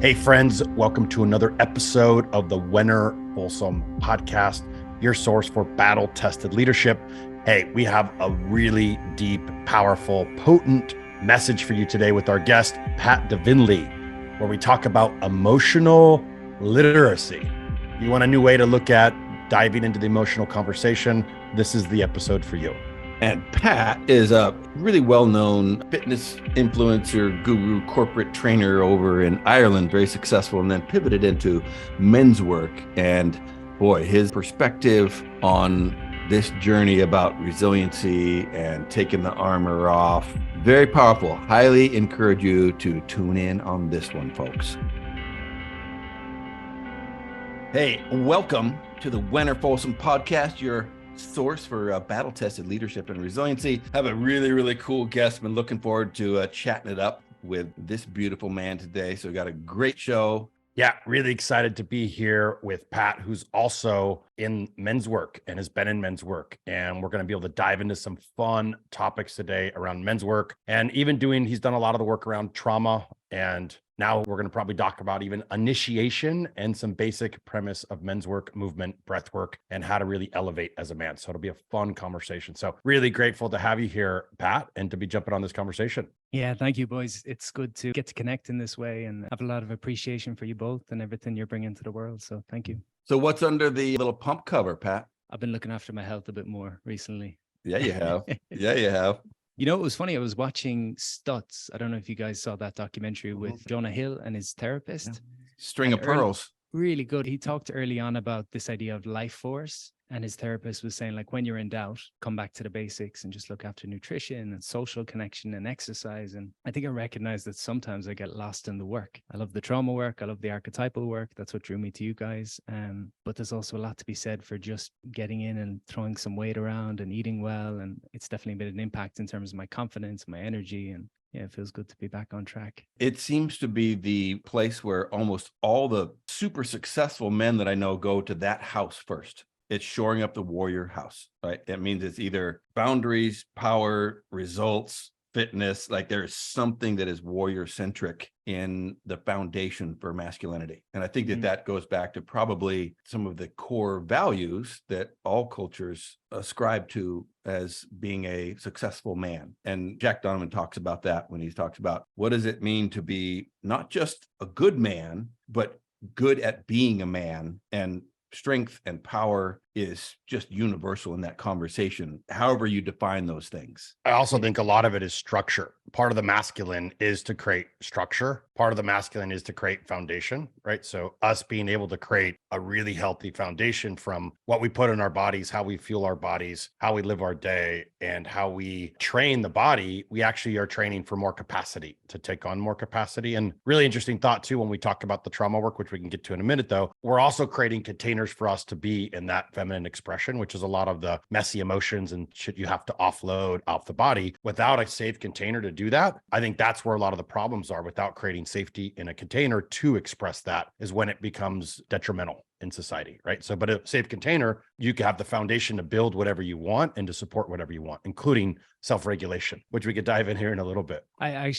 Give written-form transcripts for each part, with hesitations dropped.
Hey, friends, welcome to another episode of the Wenner Folsom podcast, your source for battle-tested leadership. Hey, we have a really deep, powerful, potent message for you today with our guest, Pat Divilly, where we talk about emotional literacy. You want a new way to look at diving into the emotional conversation? This is the episode for you. And Pat is a really well-known fitness influencer, guru, corporate trainer over in Ireland, very successful, and then pivoted into men's work. And boy, his perspective on this journey about resiliency and taking the armor off, very powerful. Highly encourage you to tune in on this one, folks. Hey, welcome to the Wenner Folsom podcast, your source for battle-tested leadership and resiliency. I have a really cool guest. Been looking forward to chatting it up with this beautiful man today. So we got a great show. Yeah, really excited to be here with Pat, who's also in men's work and has been in men's work. And we're going to be able to dive into some fun topics today around men's work and even he's done a lot of the work around trauma. And now we're going to probably talk about even initiation and some basic premise of men's work, movement, breath work, and how to really elevate as a man. So it'll be a fun conversation. So really grateful to have you here, Pat, and to be jumping on this conversation. Yeah, thank you, boys. It's good to get to connect in this way and have a lot of appreciation for you both and everything you're bringing to the world. So thank you. So what's under the little pump cover, Pat? I've been looking after my health a bit more recently. Yeah, you have. Yeah, you have. You know, it was funny. I was watching Stutz. I don't know if you guys saw that documentary with Jonah Hill and his therapist. String of pearls. Really good. He talked early on about this idea of life force. And his therapist was saying, like, when you're in doubt, come back to the basics and just look after nutrition and social connection and exercise. And I think I recognize that sometimes I get lost in the work. I love the trauma work. I love the archetypal work. That's what drew me to you guys. But there's also a lot to be said for just getting in and throwing some weight around and eating well. And it's definitely been an impact in terms of my confidence, my energy, and yeah, it feels good to be back on track. It seems to be the place where almost all the super successful men that I know go to that house first. It's shoring up the warrior house, right? That means it's either boundaries, power, results, fitness. Like there's something that is warrior centric in the foundation for masculinity. And I think that goes back to probably some of the core values that all cultures ascribe to as being a successful man. And Jack Donovan talks about that when he talks about what does it mean to be not just a good man, but good at being a man. And strength and power is just universal in that conversation, however you define those things. I also think a lot of it is structure. Part of the masculine is to create structure. Part of the masculine is to create foundation, right? So us being able to create a really healthy foundation from what we put in our bodies, how we fuel our bodies, how we live our day, and how we train the body, we actually are training for more capacity, to take on more capacity. And really interesting thought too, when we talk about the trauma work, which we can get to in a minute though, we're also creating containers for us to be in that feminine expression, which is a lot of the messy emotions and shit you have to offload off the body. Without a safe container to do that, I think that's where a lot of the problems are. Without creating safety in a container to express that is when it becomes detrimental in society, right? So, but a safe container, you can have the foundation to build whatever you want and to support whatever you want, including self-regulation, which we could dive in here in a little bit. I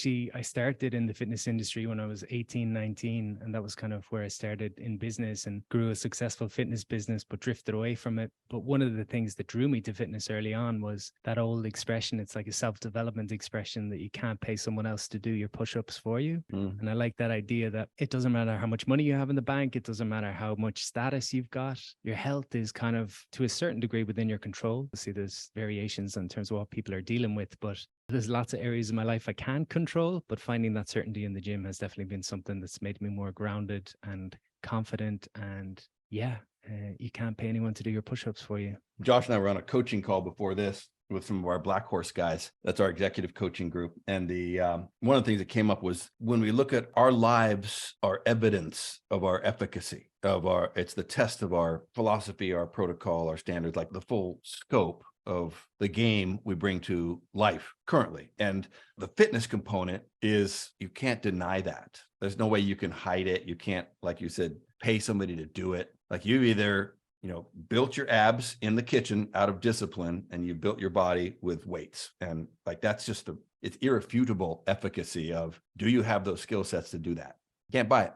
started in the fitness industry when I was 18, 19, and that was kind of where I started in business and grew a successful fitness business, but drifted away from it. But one of the things that drew me to fitness early on was that old expression. It's like a self-development expression that you can't pay someone else to do your push-ups for you. And I like that idea that it doesn't matter how much money you have in the bank. It doesn't matter how much status you've got. Your health is kind of to a certain degree within your control. See, there's variations in terms of what people are dealing with, but there's lots of areas in my life I can't control, but finding that certainty in the gym has definitely been something that's made me more grounded and confident. And you can't pay anyone to do your push-ups for you. Josh and I were on a coaching call before this with some of our Black Horse guys. That's our executive coaching group. And the one of the things that came up was when we look at our lives, our evidence of our efficacy, it's the test of our philosophy, our protocol, our standards, like the full scope of the game we bring to life currently. And the fitness component is, you can't deny that. There's no way you can hide it. You can't, like you said, pay somebody to do it. Like you either, built your abs in the kitchen out of discipline and you built your body with weights. And like, that's just it's irrefutable efficacy of, do you have those skill sets to do that? Can't buy it.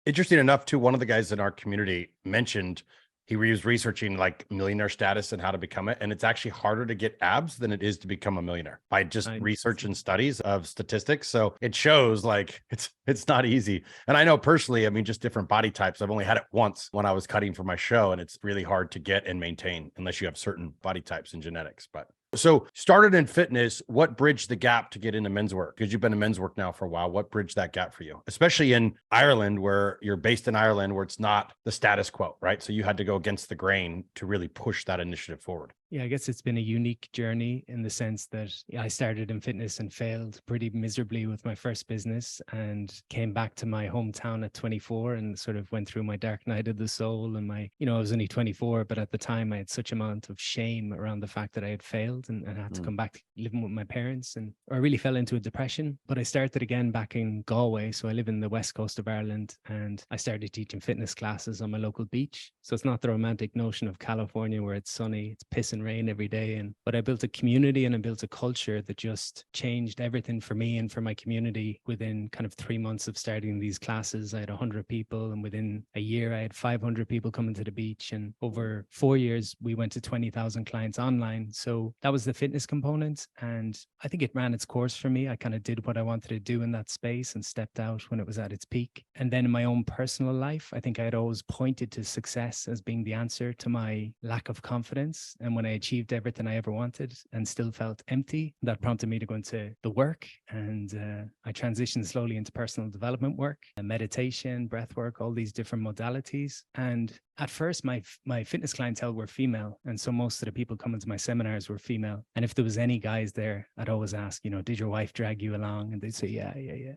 Interesting enough, too, one of the guys in our community mentioned he was researching like millionaire status and how to become it. And it's actually harder to get abs than it is to become a millionaire by just research and studies of statistics. So it shows like it's not easy. And I know personally, I mean, just different body types. I've only had it once when I was cutting for my show, and it's really hard to get and maintain unless you have certain body types and genetics. But so started in fitness, what bridged the gap to get into men's work? Because you've been in men's work now for a while. What bridged that gap for you? Especially in Ireland, where you're based in Ireland, where it's not the status quo, right? So you had to go against the grain to really push that initiative forward. Yeah, I guess it's been a unique journey in the sense that I started in fitness and failed pretty miserably with my first business, and came back to my hometown at 24 and sort of went through my dark night of the soul. And I was only 24, but at the time I had such amount of shame around the fact that I had failed and had to come back living with my parents. And I really fell into a depression, but I started again back in Galway. So I live in the west coast of Ireland, and I started teaching fitness classes on my local beach. So it's not the romantic notion of California where it's sunny, it's pissing rain every day. But I built a community and I built a culture that just changed everything for me and for my community. Within kind of 3 months of starting these classes, I had 100 people, and within a year I had 500 people coming to the beach, and over 4 years we went to 20,000 clients online. So that was the fitness component, and I think it ran its course for me. I kind of did what I wanted to do in that space and stepped out when it was at its peak. And then in my own personal life, I think I had always pointed to success as being the answer to my lack of confidence. And when I achieved everything I ever wanted and still felt empty, that prompted me to go into the work. And I transitioned slowly into personal development work and meditation, breath work, all these different modalities. And at first, my fitness clientele were female. And so most of the people coming to my seminars were female. And if there was any guys there, I'd always ask, did your wife drag you along? And they'd say, yeah.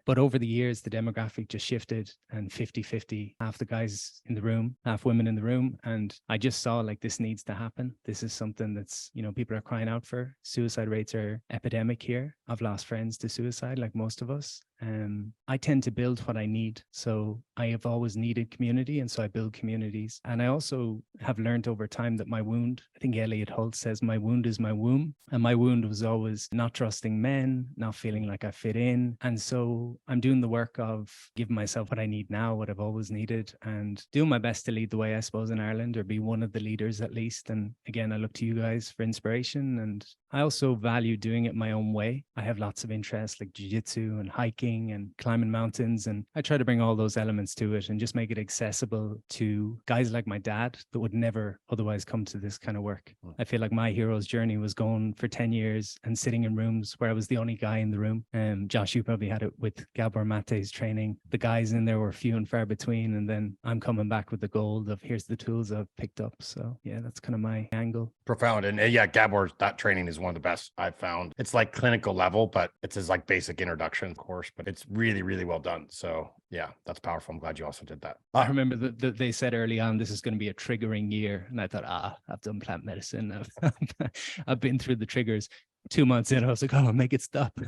But over the years, the demographic just shifted, and 50-50, half the guys in the room, half women in the room. And I just saw like this needs to happen. This is something that's, people are crying out for. Suicide rates are epidemic here. I've lost friends to suicide like most of us. I tend to build what I need. So I have always needed community. And so I build communities. And I also have learned over time that my wound, I think Elliot Holt says, my wound is my womb. And my wound was always not trusting men, not feeling like I fit in. And so I'm doing the work of giving myself what I need now, what I've always needed, and doing my best to lead the way, I suppose, in Ireland, or be one of the leaders at least. And again, I look to you guys for inspiration. And I also value doing it my own way. I have lots of interests like jiu-jitsu and hiking and climbing mountains. And I try to bring all those elements to it and just make it accessible to guys like my dad that would never otherwise come to this kind of work. I feel like my hero's journey was going for 10 years and sitting in rooms where I was the only guy in the room. Josh, you probably had it with Gabor Mate's training. The guys in there were few and far between. And then I'm coming back with the gold of here's the tools I've picked up. So yeah, that's kind of my angle. Profound. And yeah, Gabor's, that training is one of the best I've found. It's like clinical level, but it's his like basic introduction course, but it's really, really well done. So yeah, that's powerful. I'm glad you also did that. I remember that they said early on, this is going to be a triggering year. And I thought, I've done plant medicine. I've been through the triggers. 2 months in, I was like, oh, make it stop.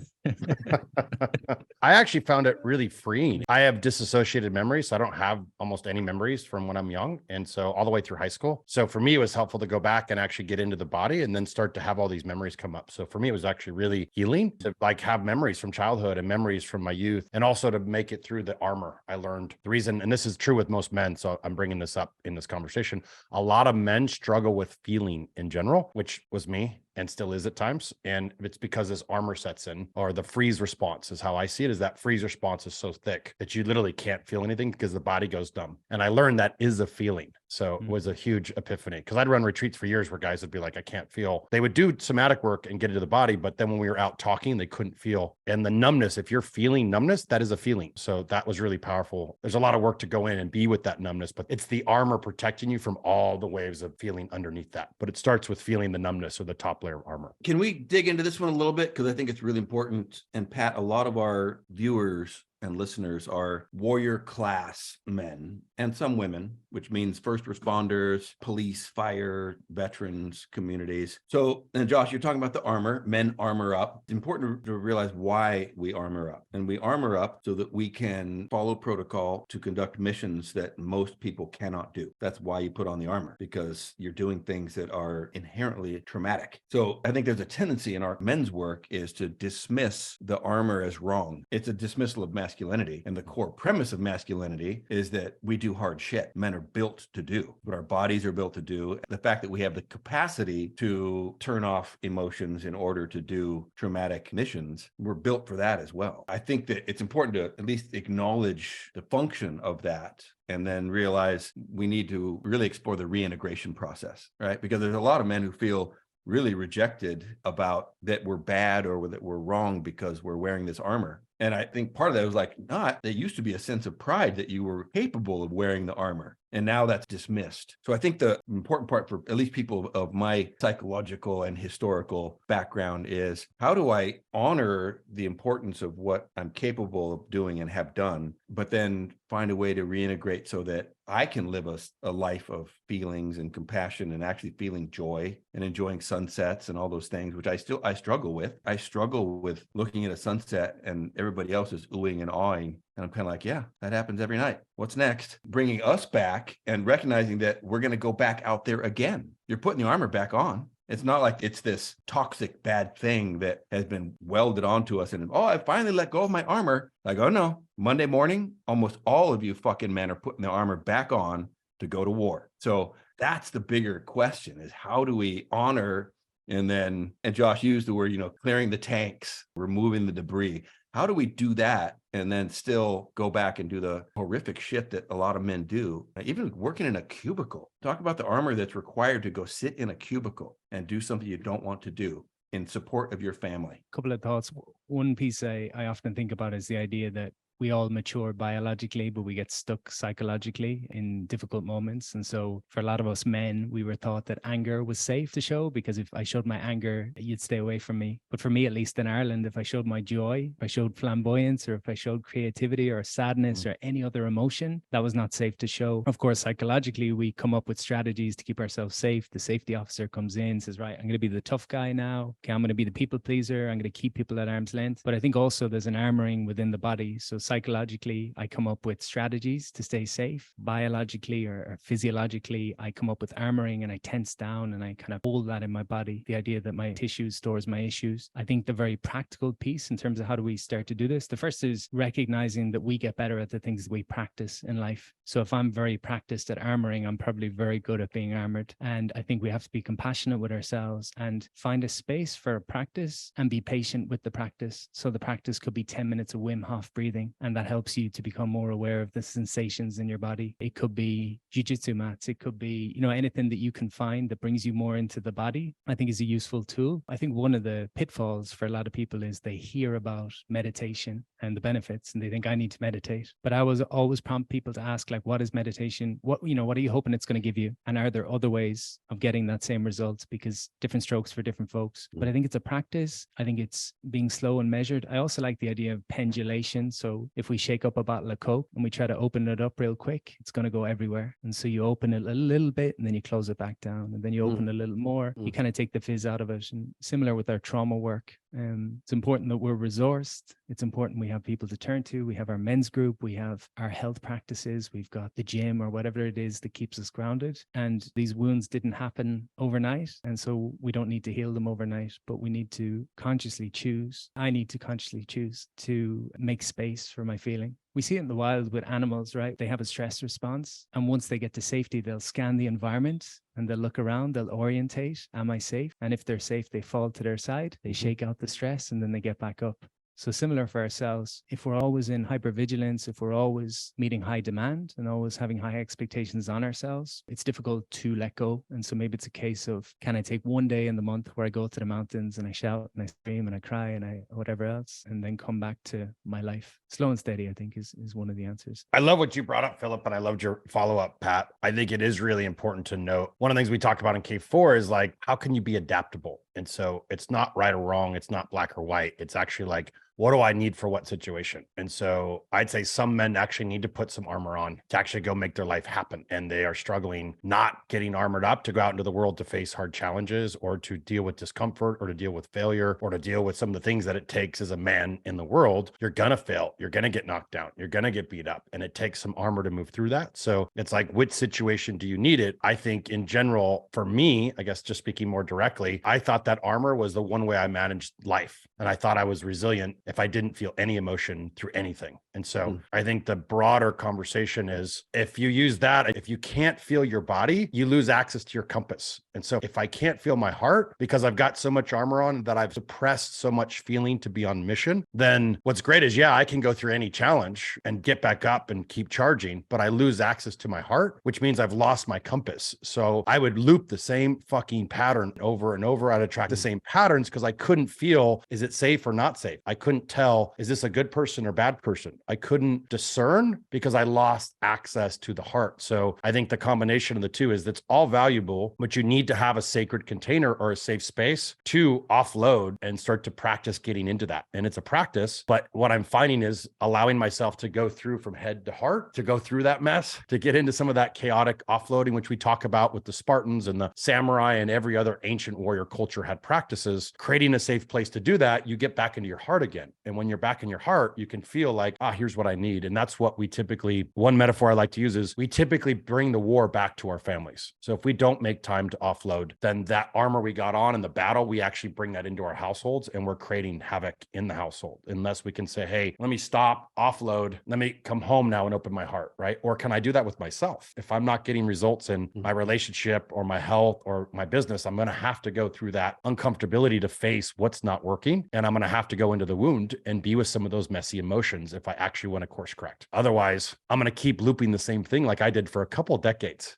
I actually found it really freeing. I have disassociated memories, so I don't have almost any memories from when I'm young. And so all the way through high school. So for me, it was helpful to go back and actually get into the body and then start to have all these memories come up. So for me, it was actually really healing to like have memories from childhood and memories from my youth, and also to make it through the armor. I learned the reason, and this is true with most men, so I'm bringing this up in this conversation. A lot of men struggle with feeling in general, which was me and still is at times. And it's because this armor sets in, or the freeze response is how I see it, is that freeze response is so thick that you literally can't feel anything because the body goes numb. And I learned that is a feeling. So it was a huge epiphany, because I'd run retreats for years where guys would be like, I can't feel. They would do somatic work and get into the body, but then when we were out talking, they couldn't feel. And the numbness, if you're feeling numbness, that is a feeling. So that was really powerful. There's a lot of work to go in and be with that numbness, but it's the armor protecting you from all the waves of feeling underneath that. But it starts with feeling the numbness, or the top layer of armor. Can we dig into this one a little bit? Because I think it's really important. And Pat, a lot of our viewers and listeners are warrior class men. and some women, which means first responders, police, fire, veterans, communities. So, and Josh, you're talking about the armor. Men armor up. It's important to realize why we armor up. And we armor up so that we can follow protocol to conduct missions that most people cannot do. That's why you put on the armor, because you're doing things that are inherently traumatic. So I think there's a tendency in our men's work is to dismiss the armor as wrong. It's a dismissal of masculinity. And the core premise of masculinity is that we do hard shit. Men are built to do what our bodies are built to do. The fact that we have the capacity to turn off emotions in order to do traumatic missions, we're built for that as well. I think that it's important to at least acknowledge the function of that and then realize we need to really explore the reintegration process, right? Because there's a lot of men who feel really rejected about that we're bad or that we're wrong because we're wearing this armor. And I think part of that was like, there used to be a sense of pride that you were capable of wearing the armor. And now that's dismissed. So I think the important part for at least people of my psychological and historical background is how do I honor the importance of what I'm capable of doing and have done, but then find a way to reintegrate so that I can live a life of feelings and compassion and actually feeling joy and enjoying sunsets and all those things, which I struggle with. I struggle with looking at a sunset and everybody else is oohing and awing. And I'm kind of like, yeah, that happens every night. What's next? Bringing us back and recognizing that we're going to go back out there again. You're putting the armor back on. It's not like it's this toxic bad thing that has been welded onto us. And, I finally let go of my armor. Like, oh no, Monday morning, almost all of you fucking men are putting the armor back on to go to war. So that's the bigger question is how do we honor and Josh used the word, clearing the tanks, removing the debris. How do we do that and then still go back and do the horrific shit that a lot of men do? Even working in a cubicle. Talk about the armor that's required to go sit in a cubicle and do something you don't want to do in support of your family. A couple of thoughts. One piece I often think about is the idea that we all mature biologically, but we get stuck psychologically in difficult moments. And so for a lot of us men, we were taught that anger was safe to show because if I showed my anger, you'd stay away from me. But for me, at least in Ireland, if I showed my joy, if I showed flamboyance, or if I showed creativity or sadness or any other emotion, that was not safe to show. Of course, psychologically, we come up with strategies to keep ourselves safe. The safety officer comes in, says, right, I'm going to be the tough guy now. Okay, I'm going to be the people pleaser. I'm going to keep people at arm's length. But I think also there's an armoring within the body. So psychologically, I come up with strategies to stay safe. Biologically or physiologically, I come up with armoring and I tense down and I kind of hold that in my body. The idea that my tissue stores my issues. I think the very practical piece in terms of how do we start to do this, the first is recognizing that we get better at the things that we practice in life. So if I'm very practiced at armoring, I'm probably very good at being armored. And I think we have to be compassionate with ourselves and find a space for practice and be patient with the practice. So the practice could be 10 minutes of Wim Hof breathing, and that helps you to become more aware of the sensations in your body. It could be jiu-jitsu mats. It could be, anything that you can find that brings you more into the body, I think is a useful tool. I think one of the pitfalls for a lot of people is they hear about meditation and the benefits and they think I need to meditate. But I was always prompt people to ask, like, what is meditation? What are you hoping it's going to give you? And are there other ways of getting that same result? Because different strokes for different folks. But I think it's a practice. I think it's being slow and measured. I also like the idea of pendulation. So if we shake up a bottle of Coke and we try to open it up real quick, it's going to go everywhere. And so you open it a little bit and then you close it back down. And then you open a little more. You kind of take the fizz out of it. And similar with our trauma work. It's important that we're resourced. It's important we have people to turn to. We have our men's group. We have our health practices. We've got the gym or whatever it is that keeps us grounded. And these wounds didn't happen overnight. And so we don't need to heal them overnight, but we need to consciously choose. I need to consciously choose to make space for my feeling. We see it in the wild with animals, right? They have a stress response. And once they get to safety, they'll scan the environment and they'll look around, they'll orientate. Am I safe? And if they're safe, they fall to their side, they shake out the stress, and then they get back up. So similar for ourselves, if we're always in hypervigilance, if we're always meeting high demand and always having high expectations on ourselves, it's difficult to let go. And so maybe it's a case of, can I take one day in the month where I go to the mountains and I shout and I scream and I cry and I whatever else, and then come back to my life? Slow and steady, I think, is one of the answers. I love what you brought up, Philip, and I loved your follow-up, Pat. I think it is really important to note. One of the things we talked about in K4 is like, how can you be adaptable? And so it's not right or wrong. It's not black or white. It's actually like, what do I need for what situation? And so I'd say some men actually need to put some armor on to actually go make their life happen. And they are struggling, not getting armored up to go out into the world to face hard challenges or to deal with discomfort or to deal with failure or to deal with some of the things that it takes as a man in the world. You're going to fail. You're going to get knocked down. You're going to get beat up. And it takes some armor to move through that. So it's like, which situation do you need it? I think in general, for me, I guess just speaking more directly, I thought that armor was the one way I managed life. And I thought I was resilient if I didn't feel any emotion through anything. And so I think the broader conversation is if you use that, if you can't feel your body, you lose access to your compass. And so if I can't feel my heart because I've got so much armor on that I've suppressed so much feeling to be on mission, then what's great is, yeah, I can go through any challenge and get back up and keep charging, but I lose access to my heart, which means I've lost my compass. So I would loop the same fucking pattern over and over. I'd attract the same patterns because I couldn't feel, is it safe or not safe? I couldn't tell, is this a good person or bad person? I couldn't discern because I lost access to the heart. So I think the combination of the two is that's all valuable, but you need to have a sacred container or a safe space to offload and start to practice getting into that. And it's a practice, but what I'm finding is allowing myself to go through from head to heart, to go through that mess, to get into some of that chaotic offloading, which we talk about with the Spartans and the samurai and every other ancient warrior culture had practices. Creating a safe place to do that, you get back into your heart again. And when you're back in your heart, you can feel like, here's what I need. And that's what we typically, one metaphor I like to use is we typically bring the war back to our families. So if we don't make time to offload, then that armor we got on in the battle, we actually bring that into our households and we're creating havoc in the household. Unless we can say, hey, let me stop, offload, let me come home now and open my heart, right? Or can I do that with myself? If I'm not getting results in my relationship or my health or my business, I'm going to have to go through that uncomfortability to face what's not working. And I'm going to have to go into the wound and be with some of those messy emotions if I actually want to course correct. Otherwise, I'm going to keep looping the same thing like I did for a couple of decades.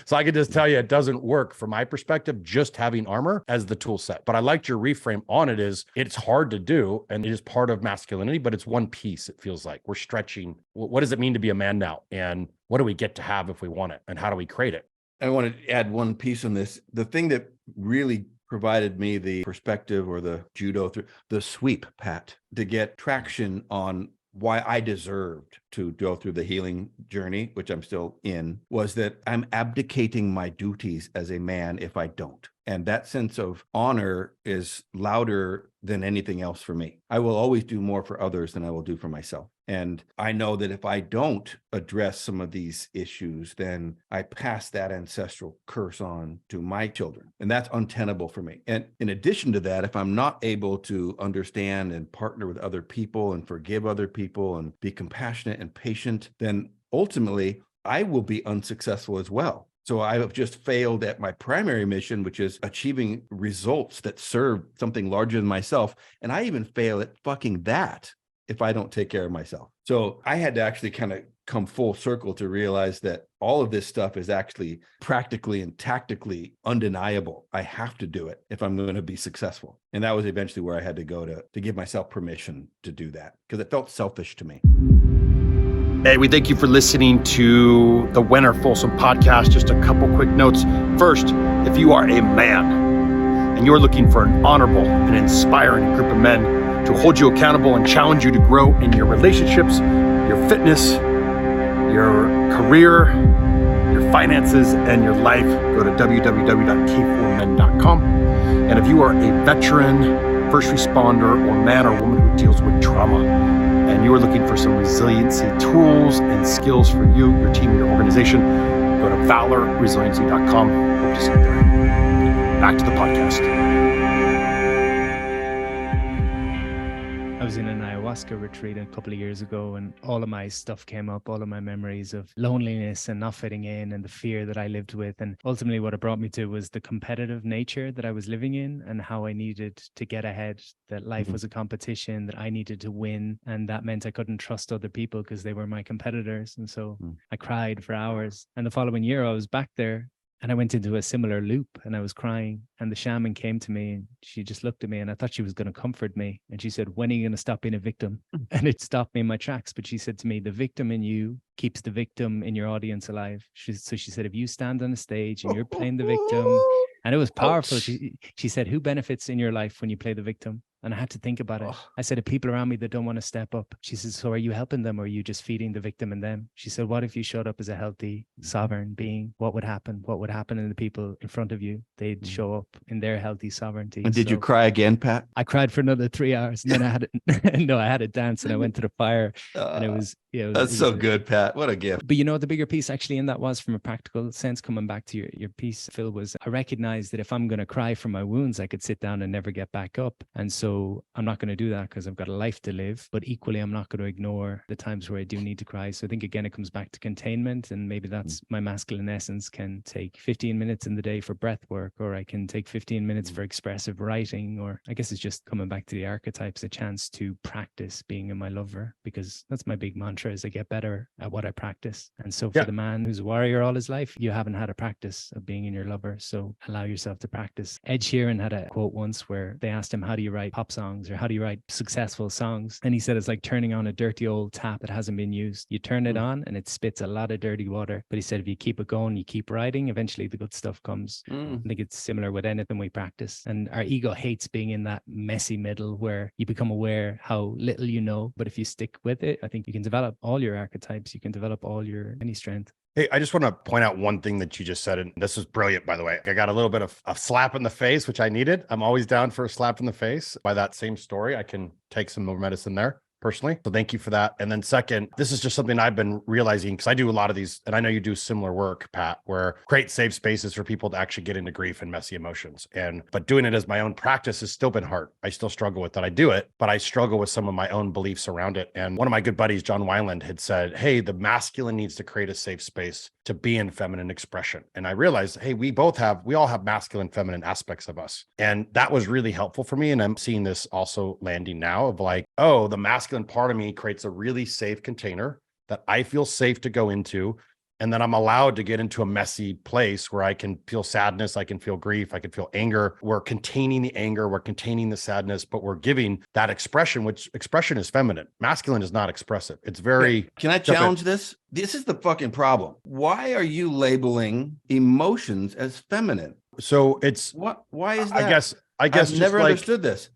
So I could just tell you it doesn't work from my perspective, just having armor as the tool set. But I liked your reframe on it is it's hard to do and it is part of masculinity, but it's one piece. It feels like we're stretching. What does it mean to be a man now? And what do we get to have if we want it? And how do we create it? I want to add one piece on this. The thing that really provided me the perspective or the judo through the sweep, Pat, to get traction on why I deserved to go through the healing journey, which I'm still in, was that I'm abdicating my duties as a man if I don't. And that sense of honor is louder than anything else for me. I will always do more for others than I will do for myself. And I know that if I don't address some of these issues, then I pass that ancestral curse on to my children. And that's untenable for me. And in addition to that, if I'm not able to understand and partner with other people and forgive other people and be compassionate and patient, then ultimately I will be unsuccessful as well. So I have just failed at my primary mission, which is achieving results that serve something larger than myself. And I even fail at fucking that if I don't take care of myself. So I had to actually kind of come full circle to realize that all of this stuff is actually practically and tactically undeniable. I have to do it if I'm going to be successful. And that was eventually where I had to go to give myself permission to do that because it felt selfish to me. Hey, we thank you for listening to the Wenner Folsom podcast. Just a couple quick notes. First, if you are a man and you're looking for an honorable and inspiring group of men to hold you accountable and challenge you to grow in your relationships, your fitness, your career, your finances, and your life, go to www.k4men.com. And if you are a veteran, first responder, or man or woman who deals with trauma, and you are looking for some resiliency tools and skills for you, your team, your organization, go to valorresiliency.com. Hope to see you there. Back to the podcast. I was in an ayahuasca retreat a couple of years ago, and all of my stuff came up, all of my memories of loneliness and not fitting in and the fear that I lived with. And ultimately what it brought me to was the competitive nature that I was living in and how I needed to get ahead, that life was a competition, that I needed to win. And that meant I couldn't trust other people because they were my competitors. And so I cried for hours. And the following year I was back there and I went into a similar loop and I was crying, and the shaman came to me and she just looked at me and I thought she was going to comfort me. And she said, when are you going to stop being a victim? And it stopped me in my tracks. But she said to me, the victim in you keeps the victim in your audience alive. So she said, if you stand on a stage and you're playing the victim, and it was powerful. She said, who benefits in your life when you play the victim? And I had to think about it. Oh. I said, to people around me that don't want to step up. She says, so are you helping them, or are you just feeding the victim in them? She said, what if you showed up as a healthy, sovereign being? What would happen? What would happen in the people in front of you? They'd show up in their healthy sovereignty. And did you cry again, Pat? I cried for another 3 hours, and then I had no, I had a dance, and I went to the fire, and it was, that's so good, Pat. What a gift. But the bigger piece actually in that was, from a practical sense, coming back to your piece, Phil, was I recognized that if I'm going to cry from my wounds, I could sit down and never get back up. And so I'm not going to do that because I've got a life to live. But equally, I'm not going to ignore the times where I do need to cry. So I think, again, it comes back to containment. And maybe that's my masculine essence. Can take 15 minutes in the day for breath work, or I can take 15 minutes for expressive writing, or I guess it's just coming back to the archetypes, a chance to practice being in my lover, because that's my big mantra, is I get better at what I practice. And so for the man who's a warrior all his life, you haven't had a practice of being in your lover. So allow yourself to practice. Ed Sheeran had a quote once where they asked him, how do you write pop songs, or how do you write successful songs? And he said, it's like turning on a dirty old tap that hasn't been used. You turn it on and it spits a lot of dirty water. But he said, if you keep it going, you keep writing, eventually the good stuff comes. I think it's similar with anything we practice. And our ego hates being in that messy middle where you become aware how little you know. But if you stick with it, I think you can develop all your archetypes. You can develop all your any strength. Hey, I just want to point out one thing that you just said, and this was brilliant, by the way. I got a little bit of a slap in the face, which I needed. I'm always down for a slap in the face. By that same story, I can take some more medicine there personally. So thank you for that. And then second, this is just something I've been realizing, because I do a lot of these, and I know you do similar work, Pat, where create safe spaces for people to actually get into grief and messy emotions. But doing it as my own practice has still been hard. I still struggle with that. I do it, but I struggle with some of my own beliefs around it. And one of my good buddies, John Wineland, had said, hey, the masculine needs to create a safe space to be in feminine expression. And I realized, hey, we all have masculine, feminine aspects of us. And that was really helpful for me. And I'm seeing this also landing now of like, oh, the masculine part of me creates a really safe container that I feel safe to go into. And then I'm allowed to get into a messy place where I can feel sadness, I can feel grief, I can feel anger. We're containing the anger, we're containing the sadness, but we're giving that expression, which expression is feminine. Masculine is not expressive. It's very... Can I challenge this? This is the fucking problem. Why are you labeling emotions as feminine? So it's... Why is that? I guess I've never understood this.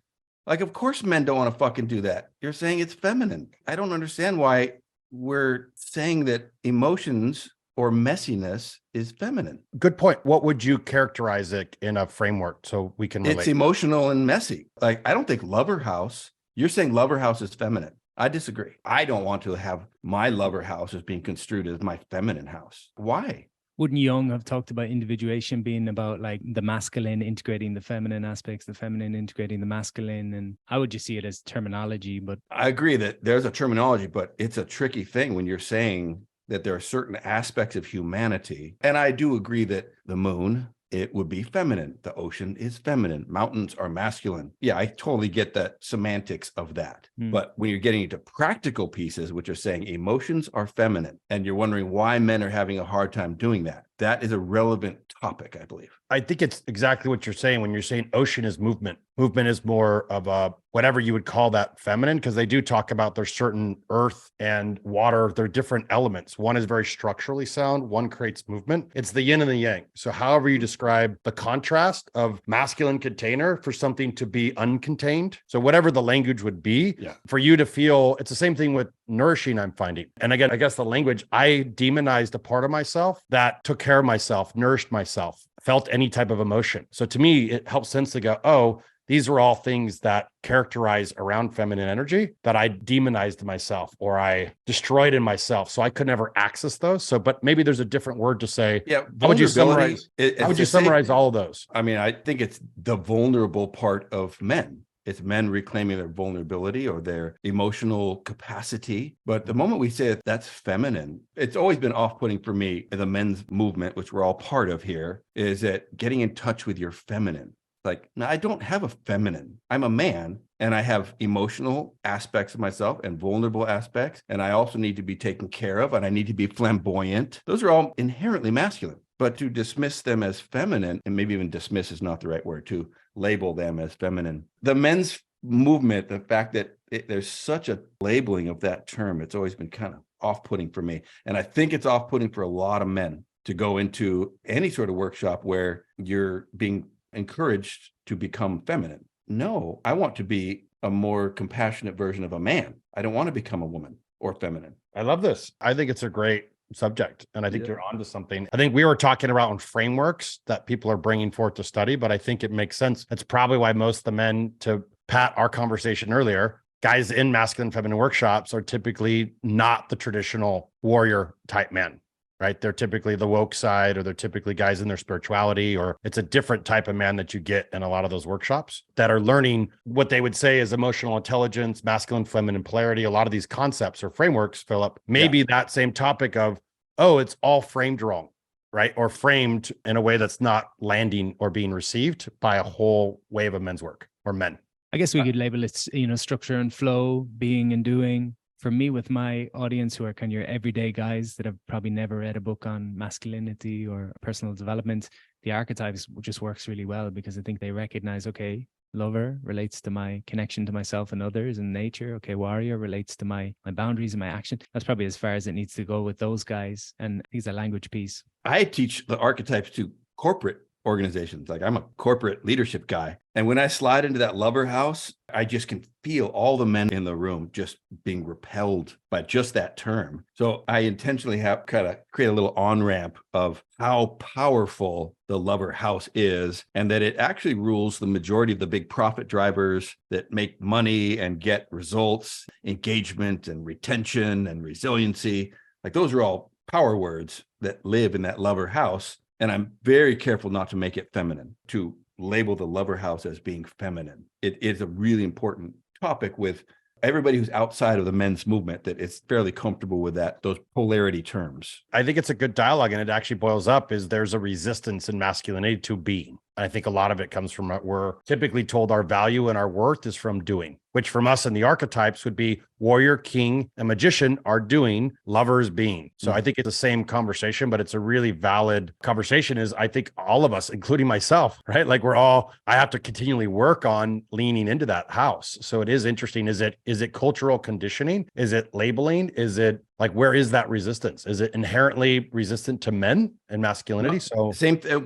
Like, of course men don't want to fucking do that. You're saying it's feminine. I don't understand why we're saying that emotions or messiness is feminine. Good point. What would you characterize it in a framework so we can relate? It's emotional and messy. Like, I don't think lover house, you're saying lover house is feminine. I disagree. I don't want to have my lover house as being construed as my feminine house. Why? Wouldn't Jung have talked about individuation being about like the masculine integrating the feminine aspects, the feminine integrating the masculine? And I would just see it as terminology, but... I agree that there's a terminology, but it's a tricky thing when you're saying that there are certain aspects of humanity. And I do agree that the moon, it would be feminine. The ocean is feminine. Mountains are masculine. Yeah, I totally get the semantics of that. But when you're getting into practical pieces, which are saying emotions are feminine, and you're wondering why men are having a hard time doing that, that is a relevant topic, I believe. I think it's exactly what you're saying when you're saying ocean is movement. Movement is more of a, whatever you would call that, feminine, because they do talk about there's certain earth and water. They're different elements. One is very structurally sound. One creates movement. It's the yin and the yang. So however you describe the contrast of masculine container for something to be uncontained. So whatever the language would be, for you to feel, it's the same thing with nourishing, I'm finding. And again, I guess the language, I demonized a part of myself that took care of myself, nourished myself, felt any type of emotion. So to me, it helps sense to go, oh, these are all things that characterize around feminine energy that I demonized myself or I destroyed in myself. So I could never access those. So, but maybe there's a different word to say, how would you summarize, all of those? I mean, I think it's the vulnerable part of men. It's men reclaiming their vulnerability or their emotional capacity. But the moment we say that that's feminine, it's always been off-putting for me. The men's movement, which we're all part of here, is that getting in touch with your feminine. Like, no, I don't have a feminine. I'm a man and I have emotional aspects of myself and vulnerable aspects. And I also need to be taken care of and I need to be flamboyant. Those are all inherently masculine. But to dismiss them as feminine, and maybe even dismiss is not the right word, to label them as feminine. The men's movement, the fact that there's such a labeling of that term, it's always been kind of off-putting for me. And I think it's off-putting for a lot of men to go into any sort of workshop where you're being encouraged to become feminine. no, I want to be a more compassionate version of a man. I don't want to become a woman or feminine. I love this. I think it's a great subject. And I think Yeah. you're onto something. I think we were talking about frameworks that people are bringing forth to study, but I think it makes sense. That's probably why most of the men, to Pat, our conversation earlier, guys in masculine feminine workshops are typically not the traditional warrior type men, right? They're typically the woke side, or they're typically guys in their spirituality, or it's a different type of man that you get in a lot of those workshops that are learning what they would say is emotional intelligence, masculine, feminine polarity. A lot of these concepts or frameworks, Philip, maybe that same topic of, oh, it's all framed wrong, right? Or framed in a way that's not landing or being received by a whole wave of men's work or men. I guess we could label it, structure and flow, being and doing. For me, with my audience who are kind of your everyday guys that have probably never read a book on masculinity or personal development, the archetypes just works really well, because I think they recognize, okay, lover relates to my connection to myself and others and nature. Okay, warrior relates to my boundaries and my action. That's probably as far as it needs to go with those guys. And I think it's a language piece. I teach the archetypes to corporate organizations. Like, I'm a corporate leadership guy. And when I slide into that lover house, I just can feel all the men in the room just being repelled by just that term. So I intentionally have kind of create a little on-ramp of how powerful the lover house is, and that it actually rules the majority of the big profit drivers that make money and get results, engagement and retention and resiliency. Like, those are all power words that live in that lover house. And I'm very careful not to make it feminine, to label the lover house as being feminine. It is a really important topic with everybody who's outside of the men's movement, that it's fairly comfortable with those polarity terms. I think it's a good dialogue, and it actually boils up is there's a resistance in masculinity to being. And I think a lot of it comes from we're typically told our value and our worth is from doing, which from us in the archetypes would be warrior, king, and magician are doing, lovers being. So I think it's the same conversation, but it's a really valid conversation. Is I think all of us, including myself, right? Like I have to continually work on leaning into that house. So it is interesting. Is it cultural conditioning? Is it labeling? Is it like, where is that resistance? Is it inherently resistant to men and masculinity? So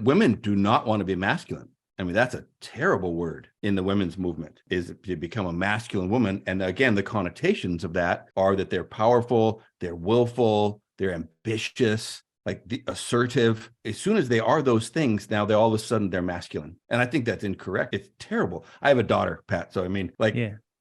women do not want to be masculine. I mean, that's a terrible word in the women's movement, is to become a masculine woman. And again, the connotations of that are that they're powerful, they're willful, they're ambitious, like the assertive. As soon as they are those things, now all of a sudden they're masculine. And I think that's incorrect. It's terrible. I have a daughter, Pat. So I mean,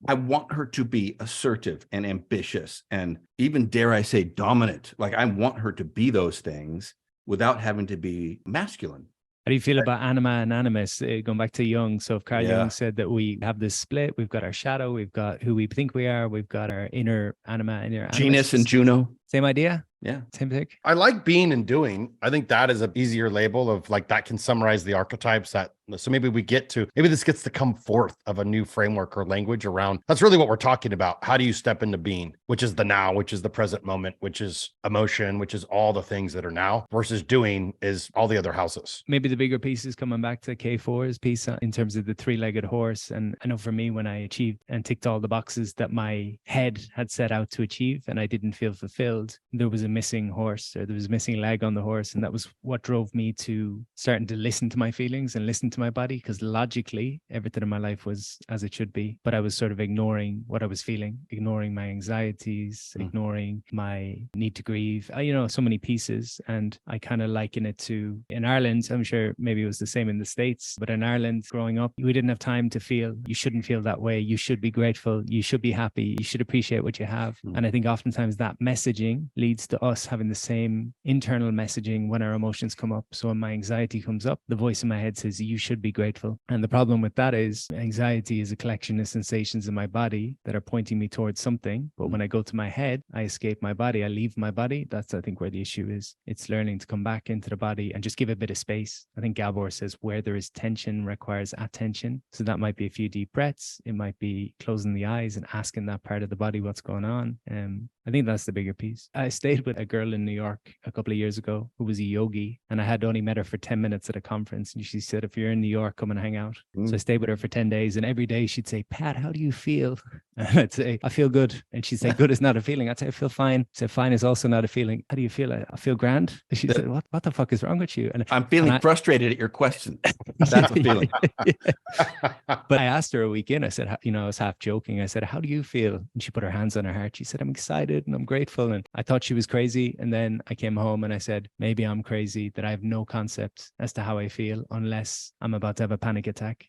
I want her to be assertive and ambitious, and even, dare I say, dominant. Like, I want her to be those things without having to be masculine. How do you feel about anima and animus, going back to Jung? So if Carl Jung said that we have this split, we've got our shadow, we've got who we think we are, we've got our inner anima, inner animus. Genus and Juno. Same idea? Yeah. Same thing. I like being and doing. I think that is an easier label of like, that can summarize the archetypes. So maybe this gets to come forth of a new framework or language around. That's really what we're talking about. How do you step into being, which is the now, which is the present moment, which is emotion, which is all the things that are now, versus doing is all the other houses. Maybe the bigger piece is coming back to K4's piece in terms of the three-legged horse. And I know for me, when I achieved and ticked all the boxes that my head had set out to achieve, and I didn't feel fulfilled, there was a missing horse, or there was a missing leg on the horse. And that was what drove me to starting to listen to my feelings and listen to my body, because logically everything in my life was as it should be, but I was sort of ignoring what I was feeling, ignoring my anxieties, ignoring my need to grieve, so many pieces. And I kind of liken it to, in Ireland, I'm sure maybe it was the same in the States, but in Ireland growing up, we didn't have time to feel. You shouldn't feel that way. You should be grateful. You should be happy. You should appreciate what you have. And I think oftentimes that messaging leads to us having the same internal messaging when our emotions come up. So when my anxiety comes up, the voice in my head says, you should be grateful. And the problem with that is anxiety is a collection of sensations in my body that are pointing me towards something. But when I go to my head, I escape my body. I leave my body. That's, I think, where the issue is. It's learning to come back into the body and just give a bit of space. I think Gabor says where there is tension requires attention. So that might be a few deep breaths. It might be closing the eyes and asking that part of the body what's going on. I think that's the bigger piece. I stayed with a girl in New York a couple of years ago who was a yogi, and I had only met her for 10 minutes at a conference. And she said, if you're in New York, come and hang out. So I stayed with her for 10 days, and every day she'd say, Pat, how do you feel? And I'd say, I feel good. And she'd say, good is not a feeling. I'd say, I feel fine. I'd say, fine is also not a feeling. How do you feel? I feel grand. And she said, what the fuck is wrong with you? And I'm feeling frustrated at your question. That's a feeling. But I asked her a week in, I said, I was half joking. I said, how do you feel? And she put her hands on her heart. She said, I'm excited and I'm grateful. And I thought she was crazy. And then I came home and I said, maybe I'm crazy, that I have no concept as to how I feel unless I'm about to have a panic attack.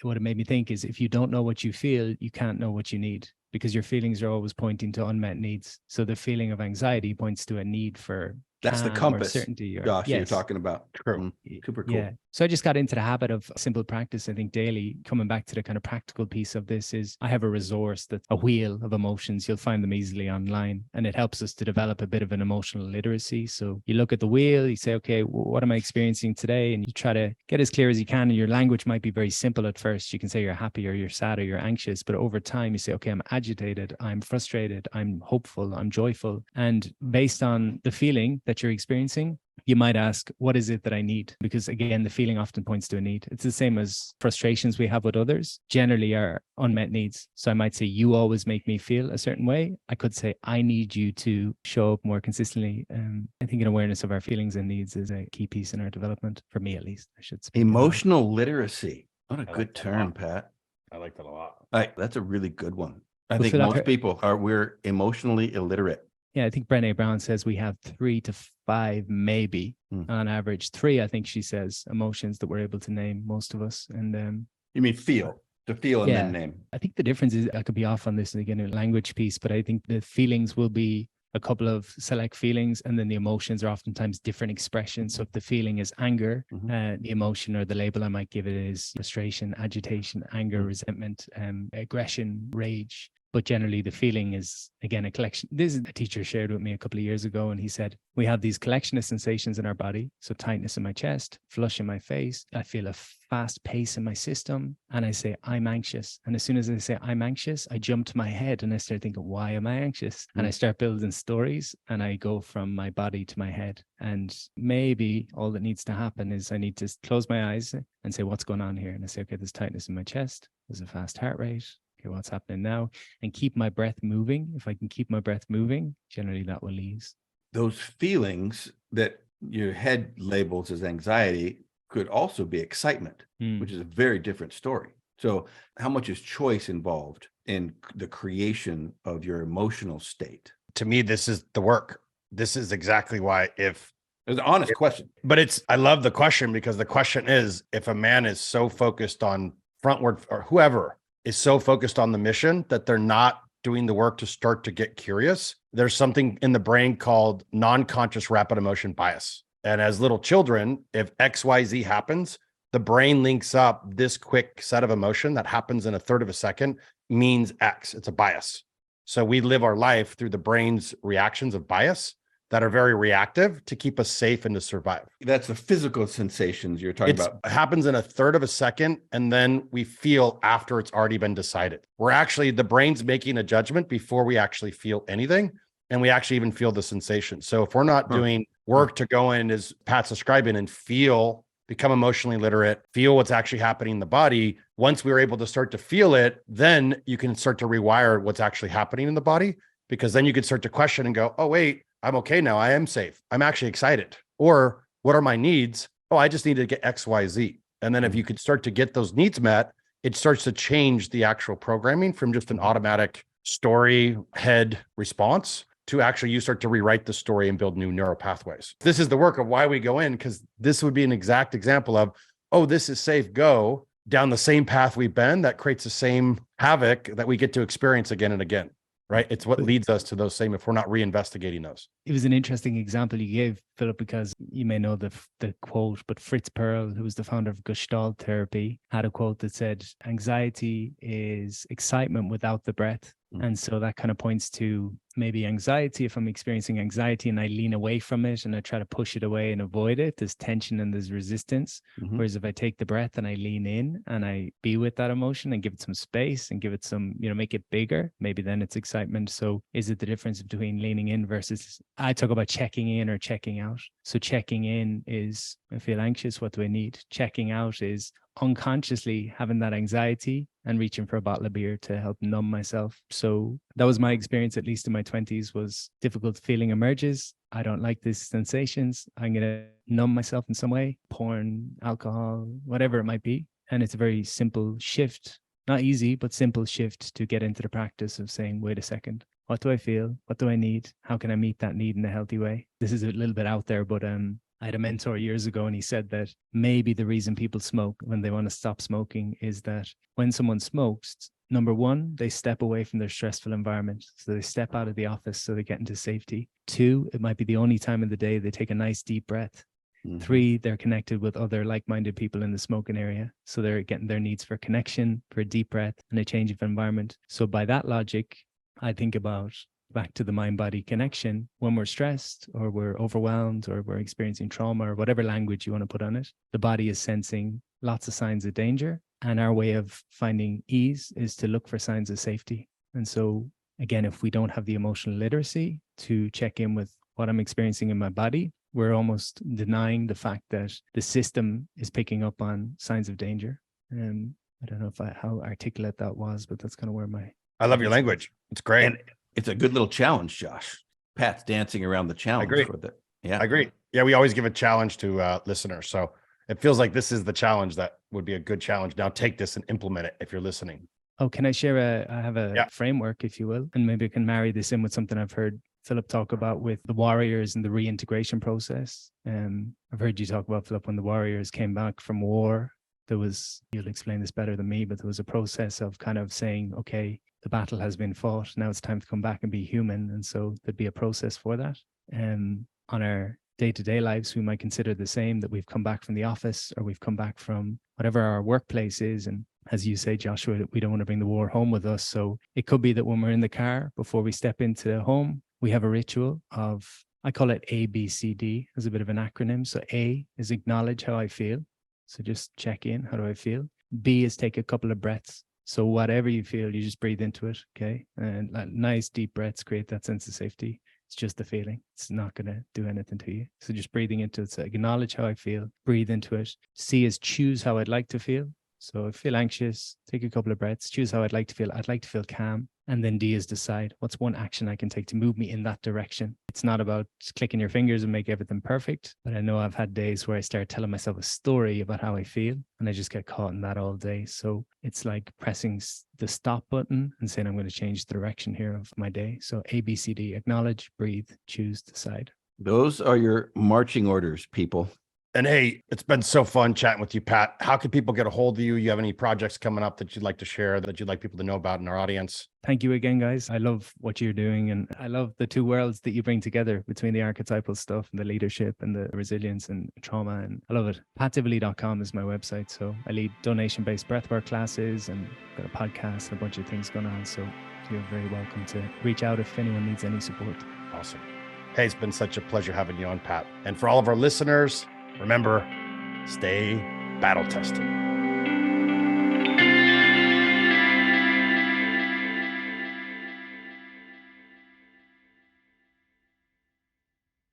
What it made me think is, if you don't know what you feel, you can't know what you need, because your feelings are always pointing to unmet needs. So the feeling of anxiety points to a need for that's the compass, certainty, Josh, you're talking about. True. Super cool. Yeah. So I just got into the habit of simple practice. I think daily, coming back to the kind of practical piece of this, is I have a resource, that's a wheel of emotions. You'll find them easily online, and it helps us to develop a bit of an emotional literacy. So you look at the wheel, you say, okay, what am I experiencing today? And you try to get as clear as you can. And your language might be very simple at first. You can say you're happy or you're sad or you're anxious, but over time you say, okay, I'm agitated, I'm frustrated, I'm hopeful, I'm joyful. And based on the feeling that you're experiencing, you might ask, what is it that I need? Because again, the feeling often points to a need. It's the same as frustrations we have with others, generally are unmet needs. So I might say, you always make me feel a certain way. I could say, I need you to show up more consistently. I think an awareness of our feelings and needs is a key piece in our development, for me at least. I should speak. Emotional literacy. What a good term, Pat. I like that a lot. That's a really good one. I think most people we're emotionally illiterate. Yeah, I think Brené Brown says we have 3 to 5, maybe on average. 3, I think she says, emotions that we're able to name, most of us. And you mean to feel and then name. I think the difference is, I could be off on this again, a language piece, but I think the feelings will be a couple of select feelings, and then the emotions are oftentimes different expressions. So if the feeling is anger, the emotion or the label I might give it is frustration, agitation, anger, resentment, aggression, rage. But generally the feeling is, again, a collection. This is a teacher shared with me a couple of years ago, and he said, we have these collection of sensations in our body. So tightness in my chest, flush in my face. I feel a fast pace in my system, and I say, I'm anxious. And as soon as I say I'm anxious, I jump to my head and I start thinking, why am I anxious? And I start building stories, and I go from my body to my head. And maybe all that needs to happen is I need to close my eyes and say, what's going on here? And I say, okay, there's tightness in my chest. There's a fast heart rate. Okay, what's happening now? And keep my breath moving. If I can keep my breath moving, generally that will ease. Those feelings that your head labels as anxiety could also be excitement, which is a very different story. So how much is choice involved in the creation of your emotional state? To me, this is the work. This is exactly why it's an honest question. But I love the question, because the question is, if a man is so focused on frontward, or whoever is so focused on the mission that they're not doing the work to start to get curious, there's something in the brain called non-conscious rapid emotion bias. And as little children, if XYZ happens, the brain links up this quick set of emotion that happens in a third of a second means X. It's a bias. So we live our life through the brain's reactions of bias that are very reactive to keep us safe and to survive. That's the physical sensations you're talking about. It happens in a third of a second, and then we feel after it's already been decided. The brain's making a judgment before we actually feel anything, and we actually even feel the sensation. So if we're not doing work to go in, as Pat's describing, and become emotionally literate, feel what's actually happening in the body, once we're able to start to feel it, then you can start to rewire what's actually happening in the body, because then you can start to question and go, oh, wait, I'm okay now. I am safe. I'm actually excited. Or what are my needs? Oh, I just need to get X, Y, Z. And then if you could start to get those needs met, it starts to change the actual programming from just an automatic story head response to actually you start to rewrite the story and build new neural pathways. This is the work of why we go in, because this would be an exact example of, oh, this is safe, go down the same path we've been, that creates the same havoc that we get to experience again and again. Right? It's what leads us to those same, if we're not reinvestigating those. It was an interesting example you gave, Philip, because you may know the quote, but Fritz Perl, who was the founder of Gestalt therapy, had a quote that said, anxiety is excitement without the breath. And so that kind of points to maybe anxiety, if I'm experiencing anxiety and I lean away from it and I try to push it away and avoid it, there's tension and there's resistance. Mhm. Whereas if I take the breath and I lean in and I be with that emotion and give it some space and give it some, make it bigger, maybe then it's excitement. So is it the difference between leaning in versus, I talk about checking in or checking out. So checking in is, I feel anxious, what do I need? Checking out is unconsciously having that anxiety and reaching for a bottle of beer to help numb myself. So that was my experience, at least in my 20s, was difficult feeling emerges. I don't like these sensations. I'm going to numb myself in some way, porn, alcohol, whatever it might be. And it's a very simple shift, not easy, but simple shift to get into the practice of saying, wait a second, what do I feel? What do I need? How can I meet that need in a healthy way? This is a little bit out there, but I had a mentor years ago, and he said that maybe the reason people smoke when they want to stop smoking is that when someone smokes, number one, they step away from their stressful environment. So they step out of the office so they get into safety. Two, it might be the only time of the day they take a nice deep breath. Mhm. Three, they're connected with other like-minded people in the smoking area. So they're getting their needs for connection, for a deep breath, and a change of environment. So by that logic, I think about back to the mind-body connection. When we're stressed or we're overwhelmed or we're experiencing trauma or whatever language you want to put on it, the body is sensing lots of signs of danger. And our way of finding ease is to look for signs of safety. And so again, if we don't have the emotional literacy to check in with what I'm experiencing in my body, we're almost denying the fact that the system is picking up on signs of danger. I don't know how articulate that was, but that's kind of where I love your language. It's great. And it's a good little challenge, Josh. Pat's dancing around the challenge agree. for the, yeah. I agree. Yeah, we always give a challenge to listeners. So it feels like this is the challenge that would be a good challenge. Now take this and implement it if you're listening. Oh, can I share I have a framework, if you will, and maybe I can marry this in with something I've heard Philip talk about with the warriors and the reintegration process. I've heard you talk about, Philip, when the warriors came back from war, there was, you'll explain this better than me, but there was a process of kind of saying, okay, the battle has been fought. Now it's time to come back and be human. And so there'd be a process for that. On our day-to-day lives, we might consider the same, that we've come back from the office or we've come back from whatever our workplace is. And as you say, Joshua, we don't want to bring the war home with us. So it could be that when we're in the car, before we step into the home, we have a ritual of, I call it ABCD as a bit of an acronym. So A is acknowledge how I feel. So just check in, how do I feel? B is take a couple of breaths. So whatever you feel, you just breathe into it, okay? And nice deep breaths create that sense of safety. It's just the feeling. It's not going to do anything to you. So just breathing into it. So acknowledge how I feel, breathe into it. C is choose how I'd like to feel. So I feel anxious, take a couple of breaths, choose how I'd like to feel. I'd like to feel calm. And then D is decide what's one action I can take to move me in that direction. It's not about just clicking your fingers and make everything perfect. But I know I've had days where I start telling myself a story about how I feel and I just get caught in that all day. So it's like pressing the stop button and saying, I'm going to change the direction here of my day. So ABCD, acknowledge, breathe, choose, decide. Those are your marching orders, people. And hey, it's been so fun chatting with you, Pat. How can people get a hold of you? You have any projects coming up that you'd like to share, that you'd like people to know about in our audience? Thank you again, guys. I love what you're doing. And I love the two worlds that you bring together between the archetypal stuff and the leadership and the resilience and trauma. And I love it. PatDivilly.com is my website. So I lead donation-based breathwork classes and got a podcast and a bunch of things going on. So you're very welcome to reach out if anyone needs any support. Awesome. Hey, it's been such a pleasure having you on, Pat. And for all of our listeners, remember, stay battle tested.